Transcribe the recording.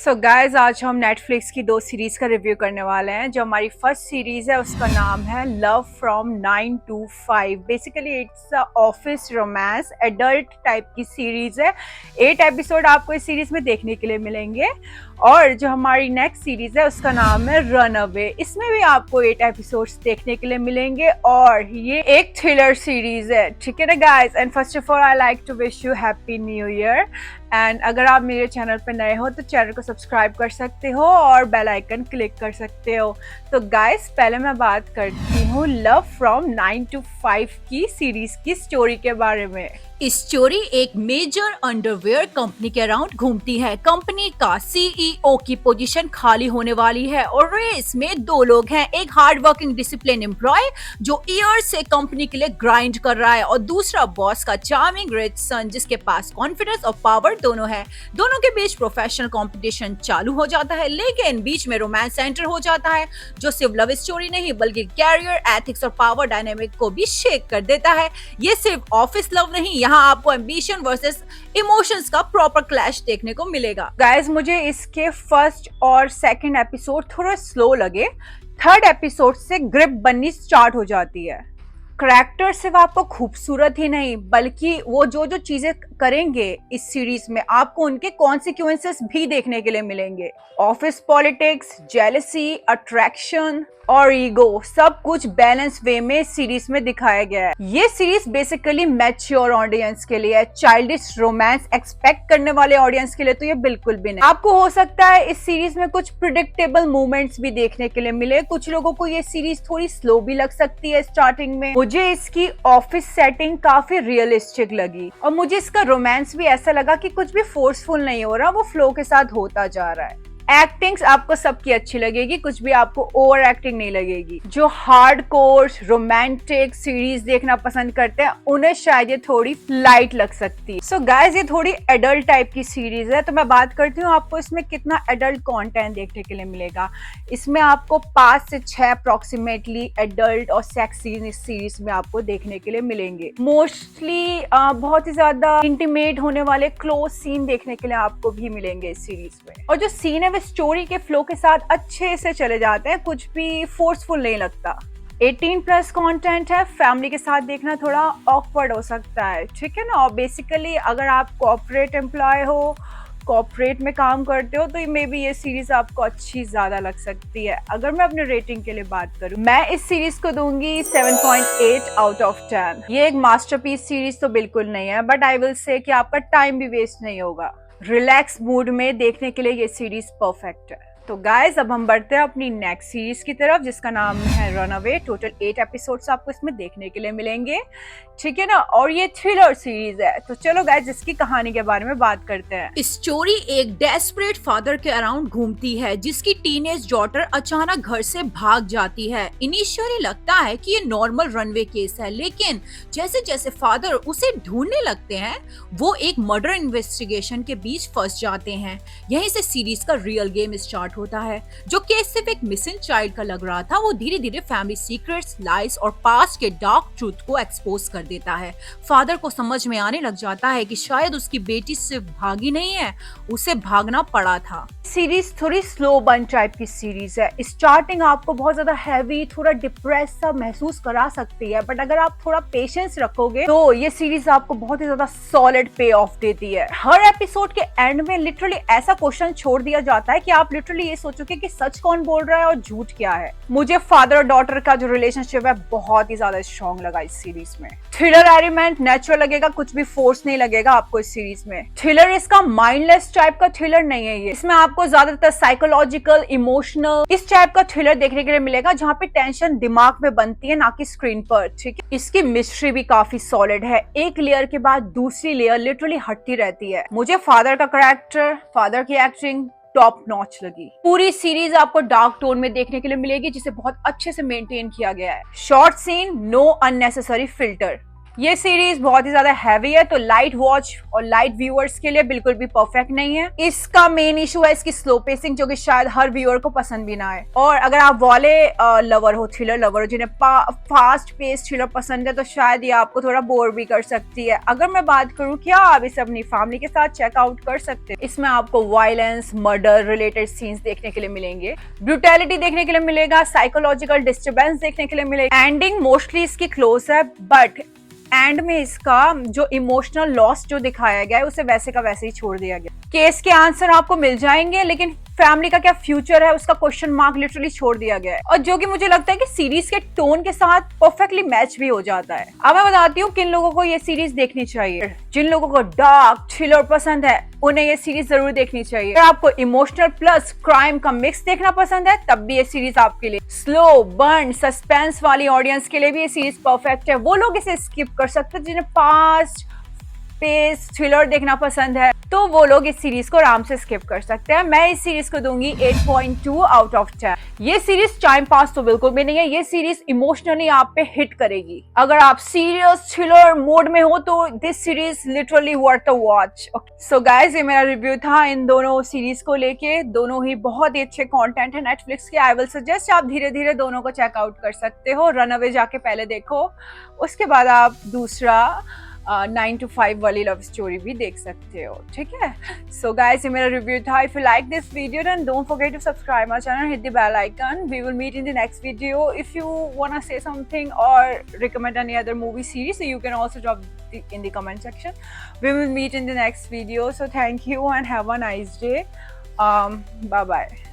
So guys आज हम Netflix की दो सीरीज का रिव्यू करने वाले हैं। जो हमारी फर्स्ट सीरीज है उसका नाम है love from 9 to 5। Basically it's a office romance adult type की सीरीज है। 8 एपिसोड आपको इस सीरीज में देखने के लिए मिलेंगे। और जो हमारी नेक्स्ट सीरीज है उसका नाम है रन अवे। इसमें भी आपको 8 एपिसोड्स देखने के लिए मिलेंगे और ये एक थ्रिलर सीरीज है। ठीक है ना guys. And first of all I like to wish you happy new year. And अगर आप मेरे चैनल पर नए हो तो चैनल को सब्सक्राइब कर सकते हो और बेल आइकन क्लिक कर सकते हो। तो गाइस पहले मैं बात करती हूँ लव फ्रॉम 9 to 5 की सीरीज की स्टोरी के बारे में। स्टोरी एक मेजर अंडरवेयर कंपनी के अराउंड घूमती है। कंपनी का सीईओ की पोजीशन खाली होने वाली है और रेस में दो लोग हैं। एक हार्ड वर्किंग डिसिप्लिन एम्प्लॉय जो ईयर से कंपनी के लिए ग्राइंड कर रहा है और दूसरा बॉस का चार्मिंग रिच सन जिसके पास कॉन्फिडेंस और पावर दोनों है। दोनों के बीच प्रोफेशनल कंपटीशन चालू हो जाता है, लेकिन बीच में रोमांस एंटर हो जाता है जो सिर्फ लव स्टोरी नहीं बल्कि कैरियर, एथिक्स और पावर डायनेमिक को भी शेक कर देता है। ये सिर्फ ऑफिस लव नहीं, यहाँ आपको एम्बिशन वर्सेस इमोशंस का प्रॉपर क्लैश देखने को मिलेगा। गाइज मुझे इसके फर्स्ट और सेकंड एपिसोड थोड़ा स्लो लगे। थर्ड एपिसोड से ग्रिप बननी स्टार्ट हो जाती है। करैक्टर सिर्फ आपको खूबसूरत ही नहीं बल्कि वो जो जो चीजें करेंगे इस सीरीज में आपको उनके कॉन्सिक्वेंसेस भी देखने के लिए मिलेंगे। ऑफिस पॉलिटिक्स, जेलसी, अट्रैक्शन और ईगो सब कुछ बैलेंस वे में सीरीज में दिखाया गया है। ये सीरीज बेसिकली मैच्योर ऑडियंस के लिए है। चाइल्डिश रोमांस एक्सपेक्ट करने वाले ऑडियंस के लिए तो ये बिल्कुल भी नहीं। आपको हो सकता है इस सीरीज में कुछ प्रिडिक्टेबल मूवमेंट्स भी देखने के लिए मिले। कुछ लोगों को ये सीरीज थोड़ी स्लो भी लग सकती है स्टार्टिंग में। मुझे इसकी ऑफिस सेटिंग काफी रियलिस्टिक लगी और मुझे इसका रोमांस भी ऐसा लगा कि कुछ भी फोर्सफुल नहीं हो रहा, वो फ्लो के साथ होता जा रहा है। एक्टिंग्स आपको सबकी अच्छी लगेगी, कुछ भी आपको ओवर एक्टिंग नहीं लगेगी। जो हार्ड कोर रोमांटिक सीरीज देखना पसंद करते हैं उन्हें शायद ये थोड़ी लाइट लग सकती है। सो गाइस ये थोड़ी एडल्ट टाइप की सीरीज है। तो मैं बात करती हूँ आपको इसमें कितना एडल्ट कंटेंट देखने के लिए मिलेगा। इसमें आपको 5 से 6 अप्रोक्सीमेटली एडल्ट और सेक्स सीन इस सीरीज में आपको देखने के लिए मिलेंगे। मोस्टली बहुत ही ज्यादा इंटीमेट होने वाले क्लोज सीन देखने के लिए आपको भी मिलेंगे इस सीरीज में। और जो सीन है स्टोरी के फ्लो के साथ अच्छे से चले जाते हैं, कुछ भी फोर्सफुल नहीं लगता। 18+ कंटेंट है। फैमिली के साथ देखना थोड़ा ऑकवर्ड हो सकता है, ठीक है ना। और बेसिकली अगर आप कॉर्पोरेट एम्प्लॉय हो, कॉर्पोरेट में काम करते हो तो मे बी ये सीरीज आपको अच्छी ज्यादा लग सकती है। अगर मैं अपने रेटिंग के लिए बात करूं, मैं इस सीरीज को दूंगी 7.8 आउट ऑफ 10। ये एक मास्टरपीस सीरीज तो बिल्कुल नहीं है, बट आई विल से कि आपका टाइम भी वेस्ट नहीं होगा। रिलैक्स मूड में देखने के लिए ये सीरीज परफेक्ट है। तो गाइज अब हम बढ़ते हैं अपनी नेक्स्ट सीरीज की तरफ जिसका नाम है रन अवे। टोटल 8 एपिसोड्स आपको इसमें देखने के लिए मिलेंगे, ठीक है ना। और ये थ्रिलर सीरीज है। तो चलो गाइज इसकी कहानी के बारे में बात करते हैं। स्टोरी एक डेस्परेट फादर के अराउंड घूमती है जिसकी टीनेज डॉटर अचानक घर से भाग जाती है। इनिशियली लगता है कि ये नॉर्मल रनवे केस है, लेकिन जैसे जैसे फादर उसे ढूंढने लगते हैं वो एक मर्डर इन्वेस्टिगेशन के बीच फंस जाते हैं। यहीं से सीरीज का रियल गेम स्टार्ट होता है। जो केस सिर्फ एक मिसिंग चाइल्ड का लग रहा था वो धीरे धीरे फैमिली सीक्रेट्स, लाइज और पास्ट के डार्क ट्रूथ को एक्सपोज कर देता है। फादर को समझ में आने लग जाता है कि शायद उसकी बेटी सिर्फ भागी नहीं है, उसे भागना पड़ा था। सीरीज थोड़ी स्लो बर्न टाइप की सीरीज है। स्टार्टिंग आपको बहुत ज्यादा हैवी, थोड़ा डिप्रेस सा महसूस करा सकती है, बट अगर आप थोड़ा पेशेंस रखोगे तो ये सीरीज आपको बहुत ही ज्यादा सॉलिड पे ऑफ देती है। हर एपिसोड के एंड में लिटरली ऐसा क्वेश्चन छोड़ दिया जाता है कि आप लिटरली ये सोचोगे कि सच कौन बोल रहा है और झूठ क्या है। मुझे फादर और डॉटर का जो रिलेशनशिप है बहुत ही ज्यादा स्ट्रॉन्ग लगा इस सीरीज में। थ्रिलर एलिमेंट नेचुरल लगेगा, कुछ भी फोर्स नहीं लगेगा आपको इस सीरीज में। थ्रिलर इसका माइंडलेस टाइप का थ्रिलर नहीं है ये। इसमें आपको ज्यादातर साइकोलॉजिकल, इमोशनल इस टाइप का थ्रिलर देखने के लिए मिलेगा जहाँ पे टेंशन दिमाग में बनती है ना कि स्क्रीन पर, ठीक है। इसकी मिस्ट्री भी काफी सॉलिड है। एक लेयर के बाद दूसरी लेयर लिटरली हटती रहती है। मुझे फादर का कैरेक्टर, फादर की एक्टिंग टॉप नॉच लगी। पूरी सीरीज आपको डार्क टोन में देखने के लिए मिलेगी जिसे बहुत अच्छे से मेंटेन किया गया है। Short scene, no unnecessary filter. ये सीरीज बहुत ही ज्यादा हैवी है, तो लाइट वॉच और लाइट व्यूअर्स के लिए बिल्कुल भी परफेक्ट नहीं है। इसका मेन इशू है इसकी स्लो पेसिंग, जो कि शायद हर व्यूअर को पसंद भी ना आए। और अगर आप वाले लवर हो, थ्रिलर लवर हो, जिन्हें फास्ट पेस थ्रिलर पसंद है, तो शायद ये आपको थोड़ा बोर भी कर सकती है। अगर मैं बात करूं क्या आप इसे अपनी फैमिली के साथ चेकआउट कर सकते हैं। इसमें आपको वायलेंस, मर्डर रिलेटेड सीन्स देखने के लिए मिलेंगे, ब्रूटैलिटी देखने के लिए मिलेगा, साइकोलॉजिकल डिस्टर्बेंस देखने के लिए मिलेगा। एंडिंग मोस्टली इसकी क्लोज है, बट एंड में इसका जो इमोशनल लॉस जो दिखाया गया है उसे वैसे का वैसे ही छोड़ दिया गया। केस के आंसर आपको मिल जाएंगे, लेकिन फैमिली का क्या फ्यूचर है उसका क्वेश्चन मार्क लिटरली छोड़ दिया गया है, और जो कि मुझे लगता है कि सीरीज के टोन के साथ परफेक्टली मैच भी हो जाता है। अब मैं बताती हूँ किन लोगों को ये सीरीज देखनी चाहिए। जिन लोगों को डार्क थ्रिलर पसंद है उन्हें ये सीरीज जरूर देखनी चाहिए। अगर आपको इमोशनल प्लस क्राइम का मिक्स देखना पसंद है तब भी ये सीरीज आपके लिए। स्लो बर्न सस्पेंस वाली ऑडियंस के लिए भी ये सीरीज परफेक्ट है। वो लोग इसे स्किप कर सकते हैं जिन्हें फास्ट पेस थ्रिलर देखना पसंद है, तो वो लोग इस सीरीज को आराम से स्किप कर सकते हैं। मैं इस सीरीज को दूंगी 8.2 आउट ऑफ 10। ये सीरीज टाइम पास तो बिल्कुल भी नहीं है, ये सीरीज इमोशनली आप पे हिट करेगी। अगर आप सीरियस थ्रिलर मोड में हो तो this series literally worth a watch. So guys, ये मेरा रिव्यू था इन दोनों सीरीज को लेके। दोनों ही बहुत ही अच्छे कंटेंट है नेटफ्लिक्स के। आई विल सजेस्ट आप धीरे धीरे दोनों को चेकआउट कर सकते हो। रनअवे जाके पहले देखो, उसके बाद आप दूसरा 9 to 5 वाली लव स्टोरी भी देख सकते हो, ठीक है। सो गाइस, ये मेरा रिव्यू था। If you like this video then don't forget to subscribe my channel, hit the bell icon. We will meet in the next video. If you wanna say something और recommend any other movie series, so you can also drop in the comment section. We will meet in the next video. So thank you and have a nice day. Bye bye.